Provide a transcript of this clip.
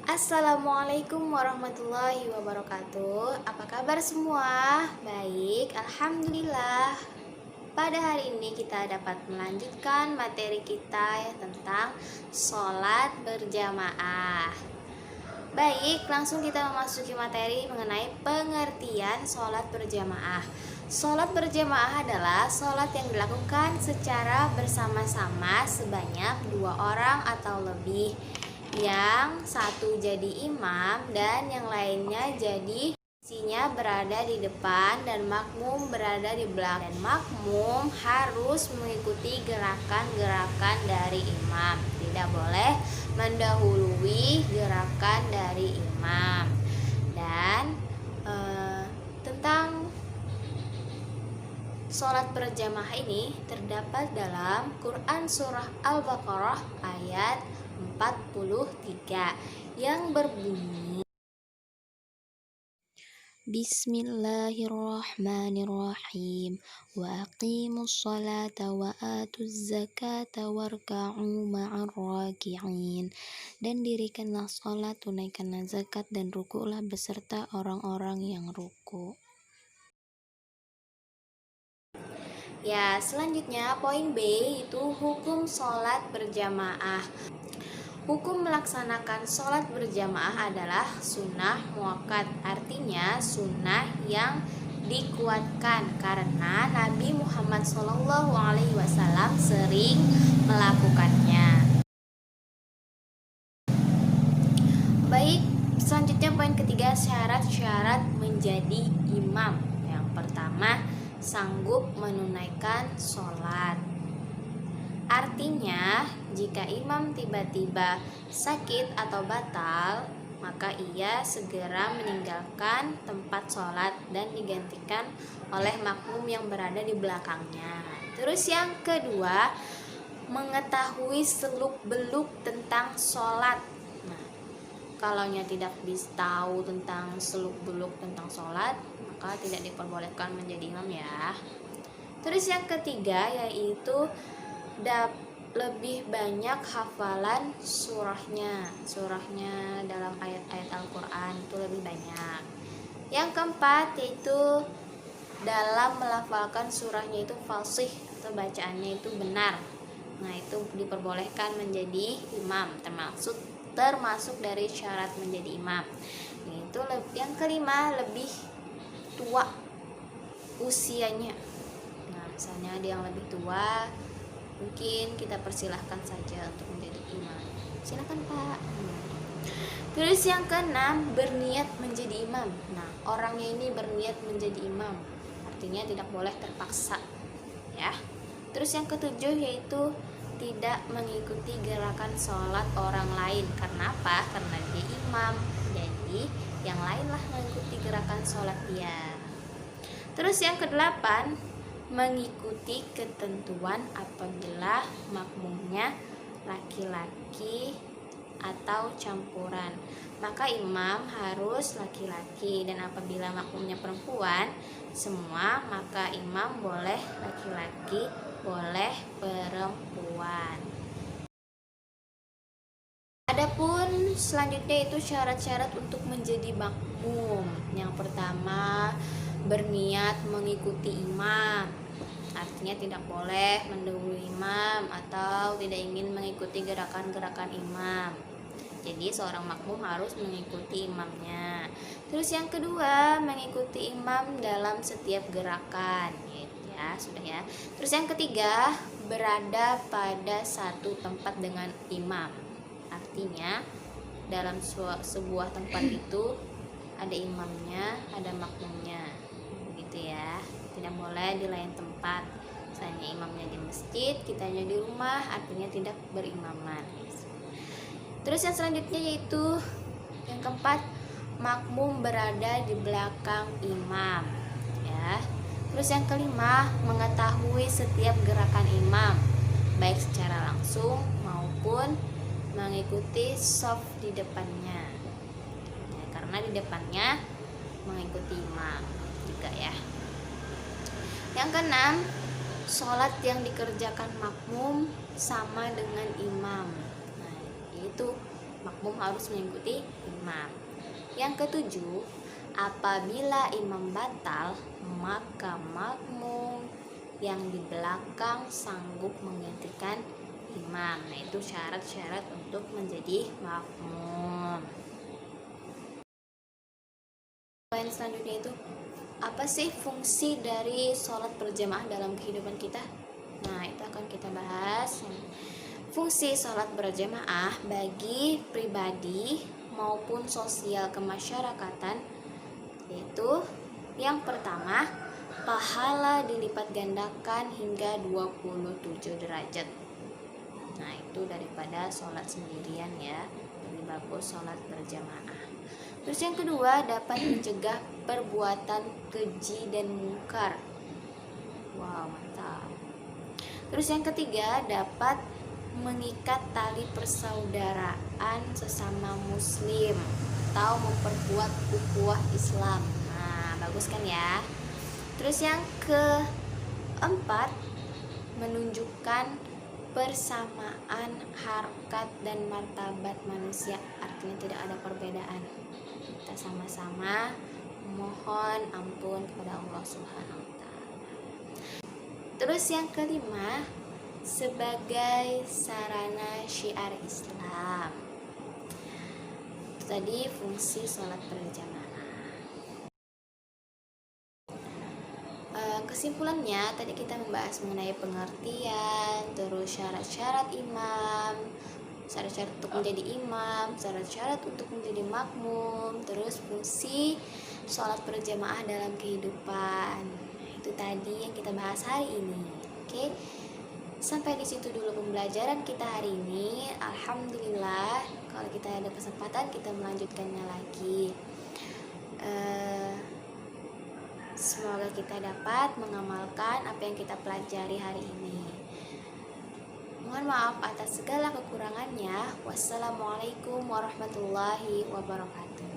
Assalamualaikum warahmatullahi wabarakatuh. Apa kabar semua? Baik, alhamdulillah. Pada hari ini kita dapat melanjutkan materi kita tentang sholat berjamaah. Baik, langsung kita memasuki materi mengenai pengertian sholat berjamaah. Sholat berjamaah adalah sholat yang dilakukan secara bersama-sama sebanyak 2 orang atau lebih, yang satu jadi imam dan yang lainnya jadi isinya berada di depan dan makmum berada di belakang. Dan makmum harus mengikuti gerakan-gerakan dari imam, tidak boleh mendahului gerakan dari imam. Dan tentang sholat berjamaah ini terdapat dalam Quran Surah Al-Baqarah ayat 43 yang berbunyi, Bismillahirrahmanirrahim, wa aqimus sholata wa atuz zakata warka'u ma'ar raki'in. Dan dirikanlah sholat, tunaikanlah zakat, dan ruku'lah beserta orang-orang yang ruku'. Ya, selanjutnya poin B itu hukum sholat berjamaah. Hukum melaksanakan sholat berjamaah adalah sunnah muakkad, artinya sunnah yang dikuatkan karena Nabi Muhammad SAW sering melakukannya. Baik, selanjutnya poin ketiga, syarat-syarat menjadi imam. Yang pertama, sanggup menunaikan sholat. Artinya, jika imam tiba-tiba sakit atau batal, maka ia segera meninggalkan tempat sholat dan digantikan oleh makmum yang berada di belakangnya. Terus yang kedua, mengetahui seluk-beluk tentang sholat. Nah, kalaunya tidak tahu tentang seluk-beluk tentang sholat, maka tidak diperbolehkan menjadi imam ya. Terus yang ketiga yaitu lebih banyak hafalan surahnya dalam ayat-ayat Al-Quran itu lebih banyak. Yang keempat yaitu dalam melafalkan surahnya itu fasih atau bacaannya itu benar. Nah, itu diperbolehkan menjadi imam, termasuk dari syarat menjadi imam. Itu yang kelima, lebih tua usianya. Nah, misalnya dia yang lebih tua, mungkin kita persilahkan saja untuk menjadi imam. Silakan Pak. Terus yang keenam, berniat menjadi imam. Nah, orangnya ini berniat menjadi imam, artinya tidak boleh terpaksa ya. Terus yang ketujuh yaitu tidak mengikuti gerakan sholat orang lain. Karena apa? Karena dia imam, jadi yang lainlah mengikuti gerakan sholat dia. Terus yang kedelapan, mengikuti ketentuan apabila makmumnya laki-laki atau campuran, maka imam harus laki-laki, dan apabila makmumnya perempuan semua, maka imam boleh laki-laki, boleh perempuan. Adapun selanjutnya itu syarat-syarat untuk menjadi makmum. Yang pertama, berniat mengikuti imam, artinya tidak boleh mendahului imam atau tidak ingin mengikuti gerakan-gerakan imam. Jadi seorang makmum harus mengikuti imamnya. Terus yang kedua, mengikuti imam dalam setiap gerakan, ya sudah ya. Terus yang ketiga, berada pada satu tempat dengan imam, artinya dalam sebuah tempat itu ada imamnya, ada makmumnya, gitu ya. Tidak boleh di lain tempat. Misalnya imamnya di masjid, kitanya di rumah, artinya tidak berimaman. Terus yang selanjutnya yaitu yang keempat, makmum berada di belakang imam, ya. Terus yang kelima, mengetahui setiap gerakan imam, baik secara langsung maupun mengikuti shaf di depannya, ya, karena di depannya mengikuti imam juga ya. Yang keenam, sholat yang dikerjakan makmum sama dengan imam. Nah, itu makmum harus mengikuti imam. Yang ketujuh, apabila imam batal, maka makmum yang di belakang sanggup menggantikan imam. Nah, itu syarat-syarat untuk menjadi makmum. Poin selanjutnya itu, apa sih fungsi dari sholat berjamaah dalam kehidupan kita? Nah, itu akan kita bahas. Fungsi sholat berjamaah bagi pribadi maupun sosial kemasyarakatan, yaitu yang pertama, pahala dilipat gandakan hingga 27 derajat. Nah, itu daripada sholat sendirian ya, lebih bagus sholat berjamaah. Terus yang kedua, dapat mencegah perbuatan keji dan mungkar. Wow, mantap. Terus yang ketiga, dapat mengikat tali persaudaraan sesama muslim atau memperkuat ukhuwah Islam. Nah, bagus kan ya. Terus yang keempat, menunjukkan persamaan harkat dan martabat manusia, artinya tidak ada perbedaan. Kita sama-sama mohon ampun kepada Allah Subhanahu wa taala. Terus yang kelima, sebagai sarana syiar Islam. Itu tadi fungsi sholat berjamaah. Kesimpulannya, tadi kita membahas mengenai pengertian, terus syarat-syarat imam, syarat-syarat untuk menjadi imam, syarat-syarat untuk menjadi makmum, terus fungsi sholat berjamaah dalam kehidupan. Itu tadi yang kita bahas hari ini. Oke, sampai di situ dulu pembelajaran kita hari ini. Alhamdulillah, kalau kita ada kesempatan kita melanjutkannya lagi. Semoga kita dapat mengamalkan apa yang kita pelajari hari ini. Mohon maaf atas segala kekurangannya. Wassalamualaikum warahmatullahi wabarakatuh.